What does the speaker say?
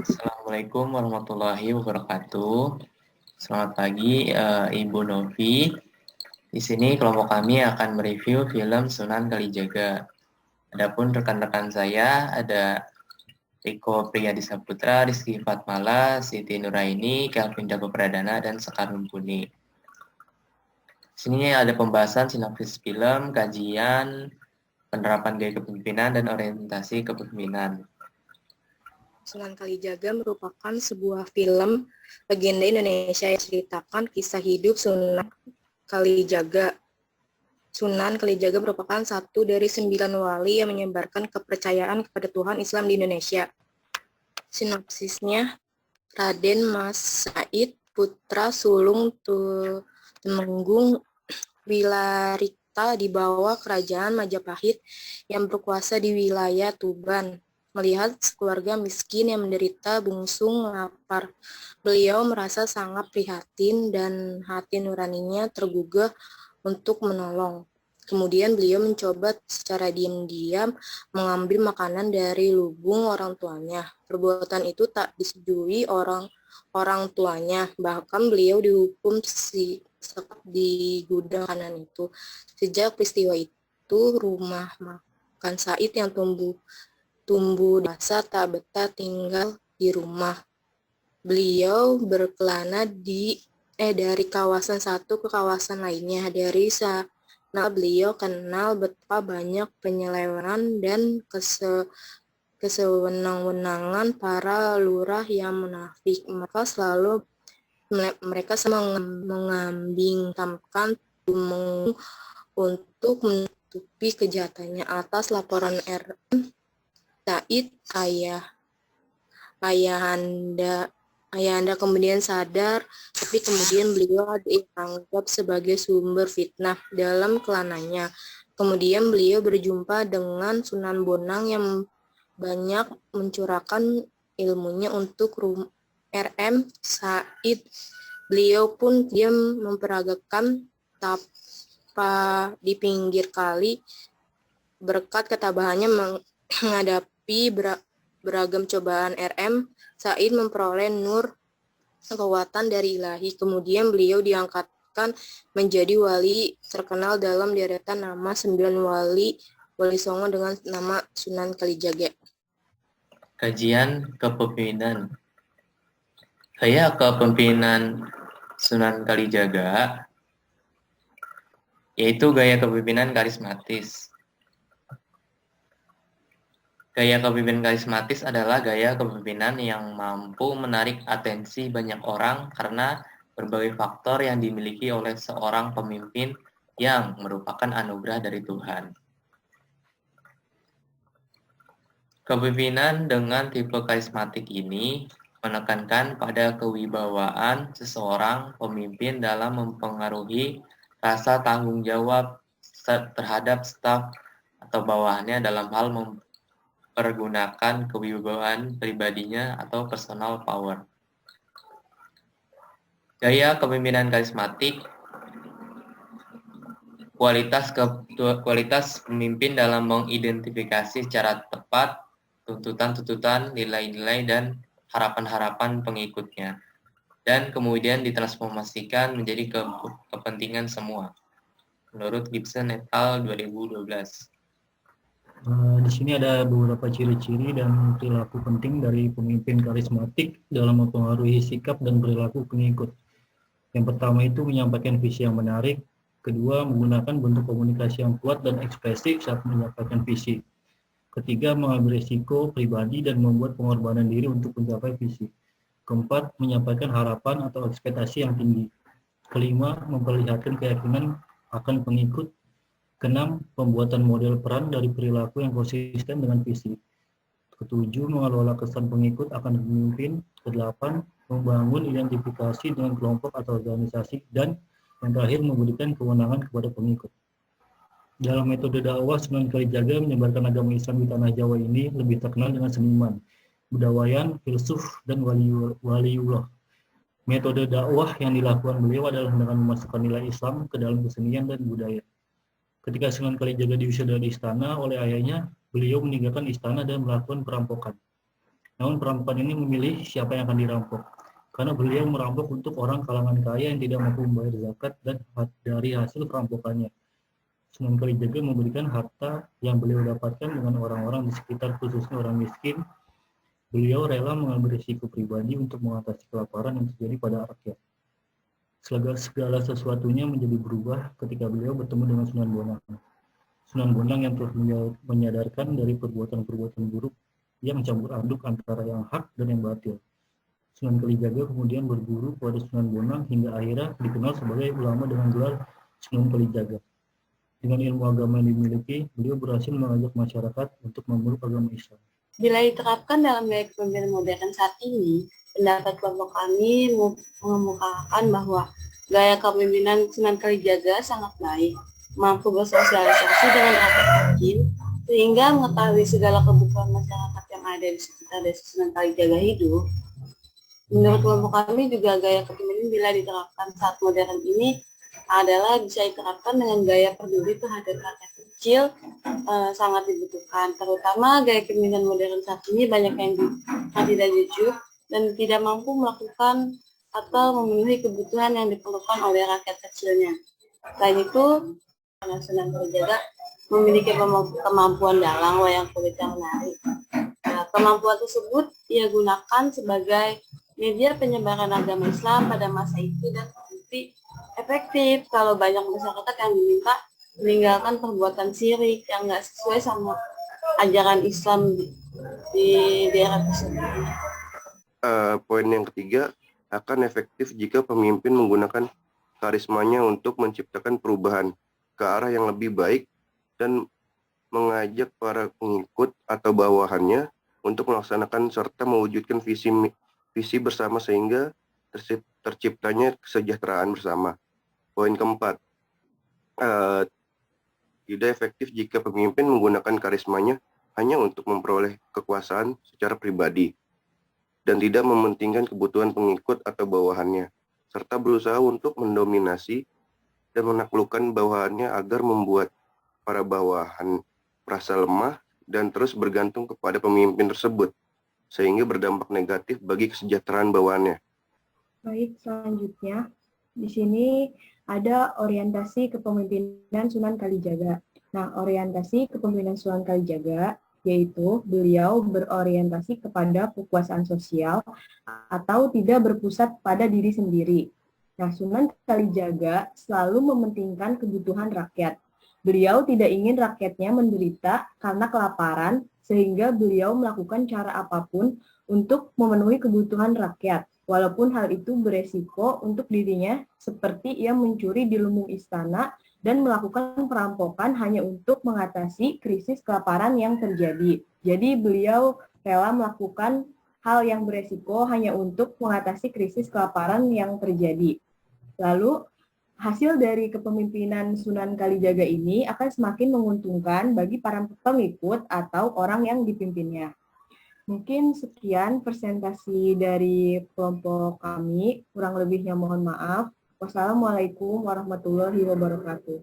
Assalamualaikum warahmatullahi wabarakatuh. Selamat pagi, Ibu Novi. Di sini kelompok kami akan mereview film Sunan Kalijaga. Adapun rekan-rekan saya ada Riko Priyadi Saputra, Rizky Fatmala, Siti Nuraini, Kelvin Dago Pradana, dan Sekar Mumpuni. Di sini ada pembahasan sinopsis film, kajian, penerapan gaya kepemimpinan, dan orientasi kepemimpinan. Sunan Kalijaga merupakan sebuah film legenda Indonesia yang menceritakan kisah hidup Sunan Kalijaga. Sunan Kalijaga merupakan satu dari 9 wali yang menyebarkan kepercayaan kepada Tuhan Islam di Indonesia. Sinopsisnya, Raden Mas Said, putra sulung Temenggung Wilarikta di bawah kerajaan Majapahit yang berkuasa di wilayah Tuban. Melihat keluarga miskin yang menderita bungsung lapar, beliau merasa sangat prihatin dan hati nuraninya tergugah untuk menolong. Kemudian beliau mencoba secara diam-diam mengambil makanan dari lubung orang tuanya. Perbuatan itu tak disetujui orang tuanya, bahkan beliau dihukum sekap di gudang makanan itu. Sejak peristiwa itu, rumah makan Said yang tumbuh dewasa tak betah tinggal di rumah. Beliau berkelana dari kawasan satu ke kawasan lainnya. Dari sana beliau kenal betapa banyak penyelewengan dan kesewenang-wenangan para lurah yang munafik. Mereka selalu mengambingkamkan Tumenggung untuk menutupi kejahatannya. Atas laporan RM Said, ayahanda kemudian sadar, tapi kemudian beliau dianggap sebagai sumber fitnah dalam kelananya. Kemudian beliau berjumpa dengan Sunan Bonang yang banyak mencurahkan ilmunya untuk RM Said. Beliau pun diam memperagakan tapa di pinggir kali. Berkat ketabahannya menghadapi beragam cobaan, RM Said memperoleh nur kekuatan dari ilahi. Kemudian beliau diangkatkan menjadi wali terkenal dalam deretan nama 9 wali Songo dengan nama Sunan Kalijaga. Kajian kepemimpinan. Gaya kepemimpinan Sunan Kalijaga yaitu gaya kepemimpinan karismatis. Gaya kepemimpinan karismatis adalah gaya kepemimpinan yang mampu menarik atensi banyak orang karena berbagai faktor yang dimiliki oleh seorang pemimpin yang merupakan anugerah dari Tuhan. Kepemimpinan dengan tipe karismatik ini menekankan pada kewibawaan seseorang pemimpin dalam mempengaruhi rasa tanggung jawab terhadap staf atau bawahannya dalam hal mempergunakan kewibawaan pribadinya atau personal power. Gaya kepemimpinan karismatik, kualitas pemimpin dalam mengidentifikasi secara tepat tuntutan-tuntutan, nilai-nilai, dan harapan-harapan pengikutnya, dan kemudian ditransformasikan menjadi kepentingan semua. Menurut Gibson et al. 2012. Di sini ada beberapa ciri-ciri dan perilaku penting dari pemimpin karismatik dalam mempengaruhi sikap dan perilaku pengikut. Yang pertama itu menyampaikan visi yang menarik. Kedua, menggunakan bentuk komunikasi yang kuat dan ekspresif saat menyampaikan visi. Ketiga, mengambil risiko pribadi dan membuat pengorbanan diri untuk mencapai visi. Keempat, menyampaikan harapan atau ekspektasi yang tinggi. Kelima, memperlihatkan keyakinan akan pengikut. Keenam, pembuatan model peran dari perilaku yang konsisten dengan visi. Ketujuh, mengelola kesan pengikut akan pemimpin. Kedelapan, membangun identifikasi dengan kelompok atau organisasi. Dan yang terakhir, memberikan kewenangan kepada pengikut. Dalam metode dakwah, Sunan Kalijaga menyebarkan agama Islam di tanah Jawa ini lebih terkenal dengan seniman, budayawan, filsuf, dan waliullah. Metode dakwah yang dilakukan beliau adalah dengan memasukkan nilai Islam ke dalam kesenian dan budaya. Ketika Sunan Kalijaga diusir dari istana oleh ayahnya, beliau meninggalkan istana dan melakukan perampokan. Namun perampokan ini memilih siapa yang akan dirampok, karena beliau merampok untuk orang kalangan kaya yang tidak mampu membayar zakat dan dari hasil perampokannya. Sunan Kalijaga memberikan harta yang beliau dapatkan dengan orang-orang di sekitar, khususnya orang miskin. Beliau rela mengambil risiko pribadi untuk mengatasi kelaparan yang terjadi pada rakyat. Segala sesuatunya menjadi berubah ketika beliau bertemu dengan Sunan Bonang. Sunan Bonang yang telah menyadarkan dari perbuatan-perbuatan buruk yang campur aduk antara yang hak dan yang batil. Sunan Kalijaga kemudian berguru kepada Sunan Bonang hingga akhirnya dikenal sebagai ulama dengan gelar Sunan Kalijaga. Dengan ilmu agama yang dimiliki, beliau berhasil mengajak masyarakat untuk memeluk agama Islam. Bila diterapkan dalam gaya kepemimpinan modern saat ini, pendapat kelompok kami mengemukakan bahwa gaya kepemimpinan Sunan Kalijaga sangat baik, mampu bersosialisasi dengan rakyat kecil, sehingga mengetahui segala kebutuhan masyarakat yang ada di sekitar desa Sunan Kalijaga hidup. Menurut kelompok kami juga gaya kepemimpinan bila diterapkan saat modern ini adalah bisa diterapkan dengan gaya peduli terhadap rakyat kecil, sangat dibutuhkan. Terutama gaya kepemimpinan modern saat ini banyak yang tidak jujur dan tidak mampu melakukan atau memenuhi kebutuhan yang diperlukan oleh rakyat kecilnya. Selain itu, Sunan Kalijaga memiliki kemampuan dalang wayang kulit yang menarik. Nah, kemampuan tersebut ia gunakan sebagai media penyebaran agama Islam pada masa itu dan terbukti efektif kalau banyak masyarakat yang diminta meninggalkan perbuatan syirik yang nggak sesuai sama ajaran Islam di daerah tersebut. Poin yang ketiga, akan efektif jika pemimpin menggunakan karismanya untuk menciptakan perubahan ke arah yang lebih baik dan mengajak para pengikut atau bawahannya untuk melaksanakan serta mewujudkan visi bersama sehingga terciptanya kesejahteraan bersama. Poin keempat, tidak efektif jika pemimpin menggunakan karismanya hanya untuk memperoleh kekuasaan secara pribadi dan tidak mementingkan kebutuhan pengikut atau bawahannya, serta berusaha untuk mendominasi dan menaklukkan bawahannya agar membuat para bawahan merasa lemah dan terus bergantung kepada pemimpin tersebut, sehingga berdampak negatif bagi kesejahteraan bawahannya. Baik, selanjutnya di sini ada orientasi kepemimpinan Sunan Kalijaga. Nah, orientasi kepemimpinan Sunan Kalijaga yaitu beliau berorientasi kepada kekuasaan sosial atau tidak berpusat pada diri sendiri. Nah, Sunan Kalijaga selalu mementingkan kebutuhan rakyat. Beliau tidak ingin rakyatnya menderita karena kelaparan, sehingga beliau melakukan cara apapun untuk memenuhi kebutuhan rakyat. Walaupun hal itu beresiko untuk dirinya, seperti ia mencuri di lumbung istana dan melakukan perampokan hanya untuk mengatasi krisis kelaparan yang terjadi. Jadi beliau rela melakukan hal yang beresiko hanya untuk mengatasi krisis kelaparan yang terjadi. Lalu, hasil dari kepemimpinan Sunan Kalijaga ini akan semakin menguntungkan bagi para pengikut atau orang yang dipimpinnya. Mungkin sekian presentasi dari kelompok kami, kurang lebihnya mohon maaf. Wassalamualaikum warahmatullahi wabarakatuh.